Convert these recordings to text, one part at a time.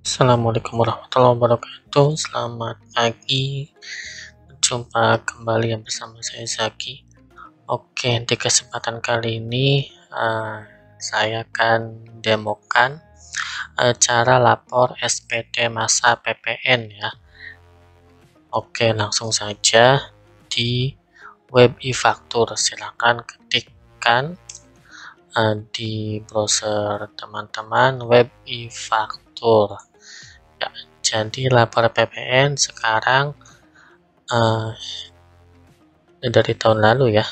Assalamualaikum warahmatullahi wabarakatuh. Selamat pagi. Berjumpa kembali yang bersama saya Zaki. Oke, di kesempatan kali ini saya akan demokan cara lapor SPT masa PPN ya. Oke, langsung saja di web e-faktur. Silakan ketikkan di browser teman-teman web e-faktur. Ya, jadi lapor PPN sekarang dari tahun lalu ya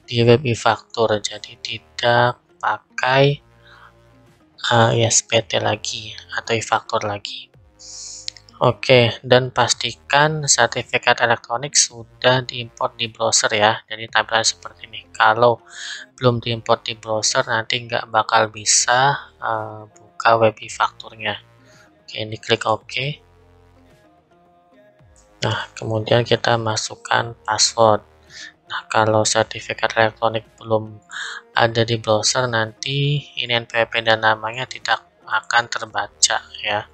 di web e-faktur, jadi tidak pakai SPT lagi atau e-faktur lagi. Oke, dan pastikan sertifikat elektronik sudah diimport di browser ya. Jadi tampilan seperti ini. Kalau belum diimport di browser nanti nggak bakal bisa buka web e-fakturnya. Oke, ini klik OK. Nah, kemudian kita masukkan password. Nah, kalau sertifikat elektronik belum ada di browser, nanti ini NPWP dan namanya tidak akan terbaca ya.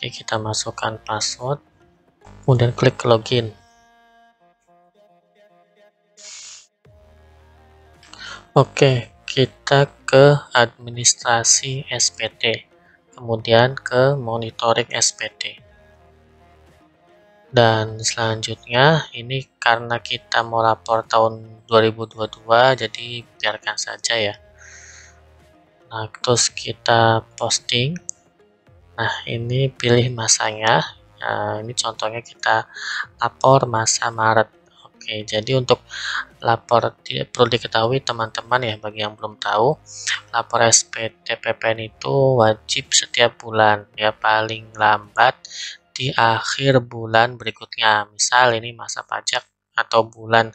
Oke, kita masukkan password, kemudian klik login. Oke, kita ke administrasi SPT, kemudian ke monitoring SPT. Dan selanjutnya ini karena kita mau lapor tahun 2022, jadi biarkan saja ya. Nah, terus kita posting. Nah, ini pilih masanya. Nah, ini contohnya kita lapor masa Maret. Oke, jadi untuk lapor perlu diketahui teman-teman ya, bagi yang belum tahu, lapor SPT PPN itu wajib setiap bulan ya, paling lambat di akhir bulan berikutnya. Misal ini masa pajak atau bulan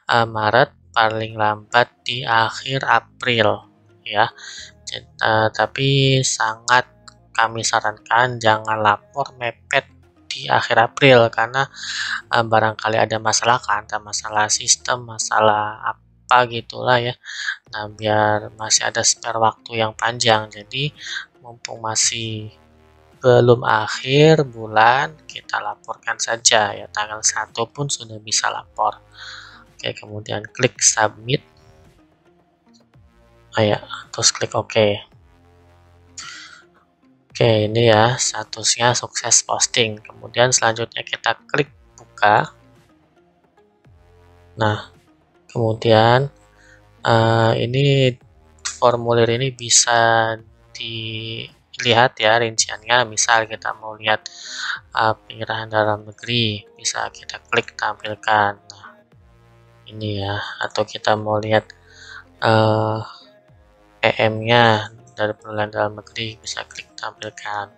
Maret, paling lambat di akhir April ya. Tapi sangat kami sarankan jangan lapor mepet di akhir April, karena barangkali ada masalah kan, ada masalah sistem, masalah apa gitulah ya. Nah, biar masih ada spare waktu yang panjang, jadi mumpung masih belum akhir bulan, kita laporkan saja ya, tanggal 1 pun sudah bisa lapor. Oke, kemudian klik submit. Ya, terus klik OK. Oke, ini ya statusnya sukses posting. Kemudian selanjutnya kita klik buka. Nah, kemudian ini formulir ini bisa dilihat ya rinciannya. Misal kita mau lihat penyerahan dalam negeri, bisa kita klik tampilkan. Nah, ini ya, atau kita mau lihat PM-nya dari penilaian dalam negeri, bisa klik tampilkan.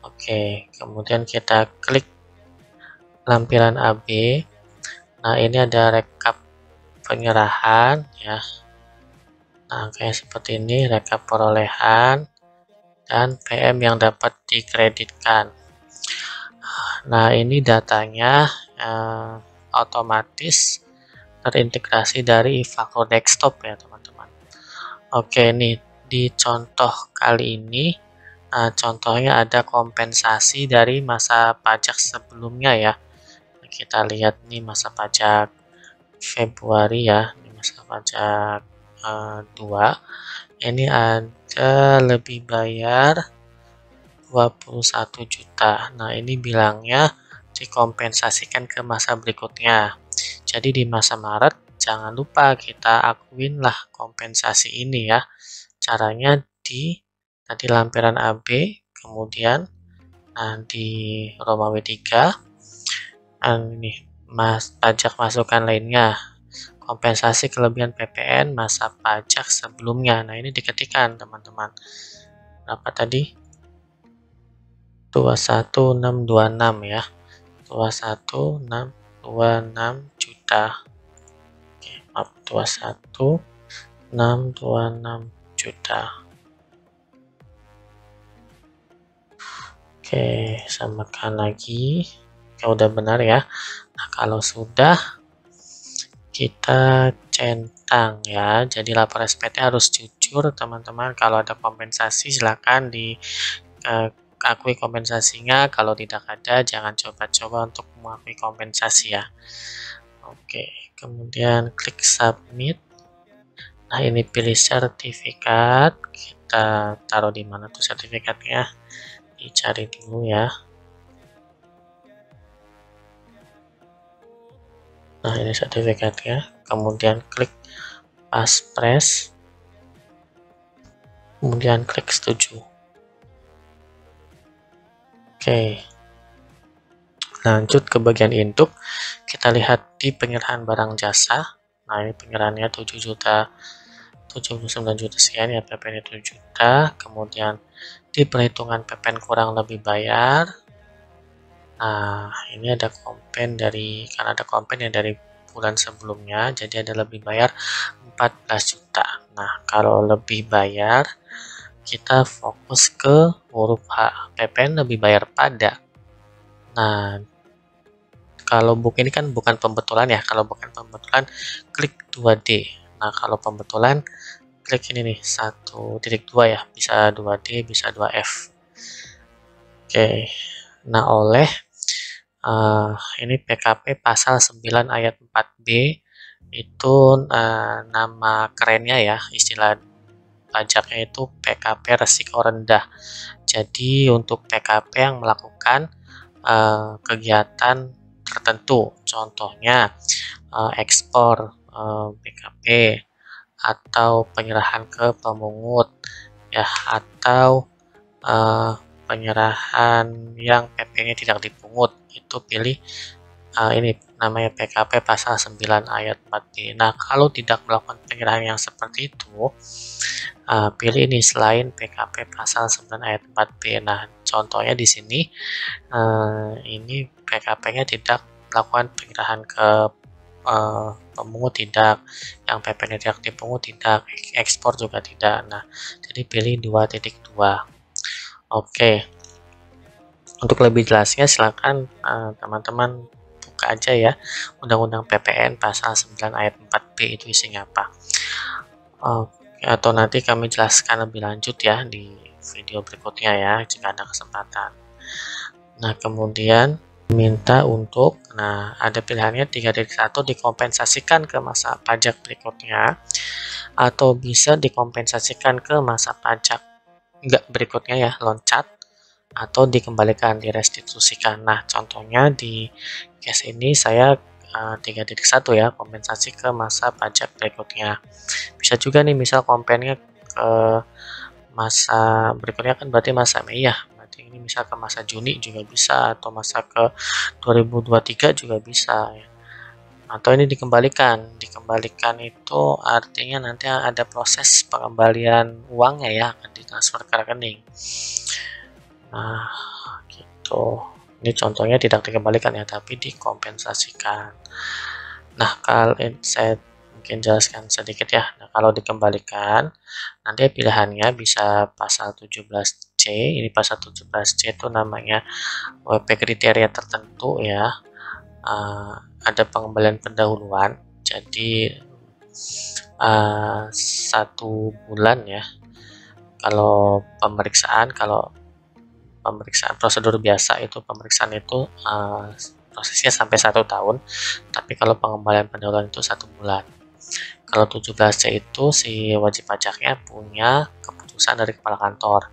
Oke, kemudian kita klik lampiran AB. Nah, ini ada rekap penyerahan ya. Nah, kayak seperti ini, rekap perolehan dan PM yang dapat dikreditkan. Nah, ini datanya otomatis terintegrasi dari e-faktur desktop ya teman-teman. Oke, nih di contoh kali ini contohnya ada kompensasi dari masa pajak sebelumnya ya. Kita lihat nih masa pajak Februari ya, ini masa pajak 2. Ini ada lebih bayar 21 juta. Nah, ini bilangnya dikompensasikan ke masa berikutnya. Jadi di masa Maret jangan lupa kita akuin lah kompensasi ini ya. Caranya di tadi lampiran AB, kemudian di Romawi 3, ini pajak masukan lainnya, kompensasi kelebihan PPN masa pajak sebelumnya. Nah, ini diketikkan teman-teman. Berapa tadi? 21626 ya. 21626 juta. Oke, maaf, 21626 juta. Oke, samakan lagi. Oke, udah benar ya. Nah, kalau sudah, kita centang ya. Jadi lapor SPT harus jujur teman-teman. Kalau ada kompensasi silakan di akui kompensasinya. Kalau tidak ada, jangan coba-coba untuk mengakui kompensasi ya. Oke, kemudian klik submit. Nah, ini pilih sertifikat. Kita taruh di mana tuh sertifikatnya? Dicari dulu ya. Nah, ini sertifikatnya. Kemudian klik passphrase. Kemudian klik setuju. Oke. Lanjut ke bagian induk. Kita lihat di penyerahan barang jasa. Nah, ini penyerahannya 7.079 juta sekian ya, PP-nya 7 juta. Kemudian di perhitungan PPN kurang lebih bayar. Nah, ini ada kompen karena ada kompen yang dari bulan sebelumnya, jadi ada lebih bayar 14 juta. Nah, kalau lebih bayar, kita fokus ke huruf H, PPN lebih bayar pada. Nah, kalau ini kan bukan pembetulan ya, kalau bukan pembetulan, klik 2D. Nah, kalau pembetulan, klik ini nih, 1.2 ya, bisa 2D, bisa 2F. Oke, nah ini PKP pasal 9 ayat 4B itu nama kerennya ya, istilah pajaknya itu PKP resiko rendah. Jadi untuk PKP yang melakukan kegiatan tertentu, contohnya ekspor PKP atau penyerahan ke pemungut ya, atau penyerahan yang PP-nya tidak dipungut, itu pilih ini namanya PKP pasal 9 ayat 4B. Nah, kalau tidak melakukan penyerahan yang seperti itu, pilih ini selain PKP pasal 9 ayat 4B. Nah, contohnya di sini ini PKP-nya tidak melakukan penyerahan ke pemungut, tidak, yang PP-nya tidak dipungut tidak, ekspor juga tidak. Nah, jadi pilih 2.2. Oke, untuk lebih jelasnya silakan teman-teman buka aja ya Undang-Undang PPN pasal 9 ayat 4B itu isinya apa. Atau nanti kami jelaskan lebih lanjut ya di video berikutnya ya jika ada kesempatan. Nah, kemudian minta untuk, ada pilihannya 3.1 dikompensasikan ke masa pajak berikutnya, atau bisa dikompensasikan ke masa pajak enggak berikutnya ya, loncat, atau dikembalikan, direstitusikan. Nah, contohnya di case ini saya 3.1 ya, kompensasi ke masa pajak berikutnya. Bisa juga nih misal kompennya ke masa berikutnya, kan berarti masa Mei ya, berarti ini misal ke masa Juni juga bisa, atau masa ke 2023 juga bisa ya. Atau ini dikembalikan itu artinya nanti ada proses pengembalian uangnya ya, akan ditransfer ke rekening. Nah, gitu. Ini contohnya tidak dikembalikan ya, tapi dikompensasikan. Nah, kalau saya mungkin jelaskan sedikit ya. Nah, kalau dikembalikan, nanti pilihannya bisa pasal 17C. Ini pasal 17C itu namanya WP kriteria tertentu ya. Ada pengembalian pendahuluan. Jadi 1 bulan ya. Kalau pemeriksaan prosedur biasa itu pemeriksaan itu prosesnya sampai 1 tahun, tapi kalau pengembalian pendahuluan itu 1 bulan. Kalau 17C itu si wajib pajaknya punya keputusan dari kepala kantor.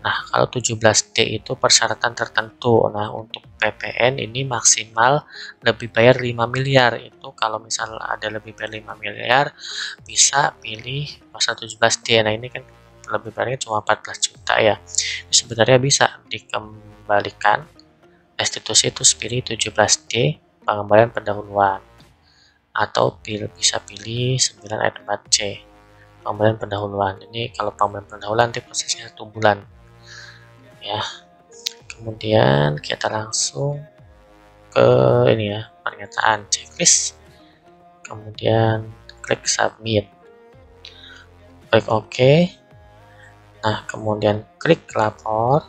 Nah, kalau 17D itu persyaratan tertentu. Nah, untuk PPN ini maksimal lebih bayar 5 miliar. Itu kalau misal ada lebih bayar 5 miliar, bisa pilih pasal 17D. Nah, ini kan lebih bayarnya cuma 14 juta ya. Sebenarnya bisa dikembalikan. Restitusi itu pilih 17D, pengembalian pendahuluan. Atau bisa pilih 9 ayat 4C, pengembalian pendahuluan. Ini kalau pengembalian pendahuluan nanti prosesnya 1 bulan ya. Kemudian kita langsung ke ini ya, pernyataan checklist, kemudian klik submit, klik OK. Nah, kemudian klik lapor,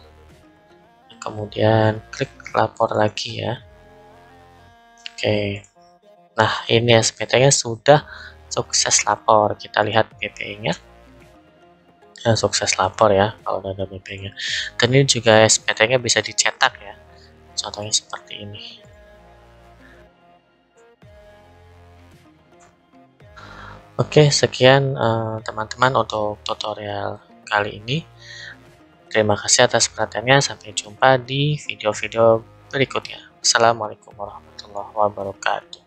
kemudian klik lapor lagi ya. Oke, nah ini SPT nya sudah sukses lapor. Kita lihat PPE nya. Ya, sukses lapor ya kalau udah ada BP-nya. Dan ini juga SPT-nya bisa dicetak ya. Contohnya seperti ini. Oke, sekian teman-teman untuk tutorial kali ini. Terima kasih atas perhatiannya. Sampai jumpa di video-video berikutnya. Assalamualaikum warahmatullahi wabarakatuh.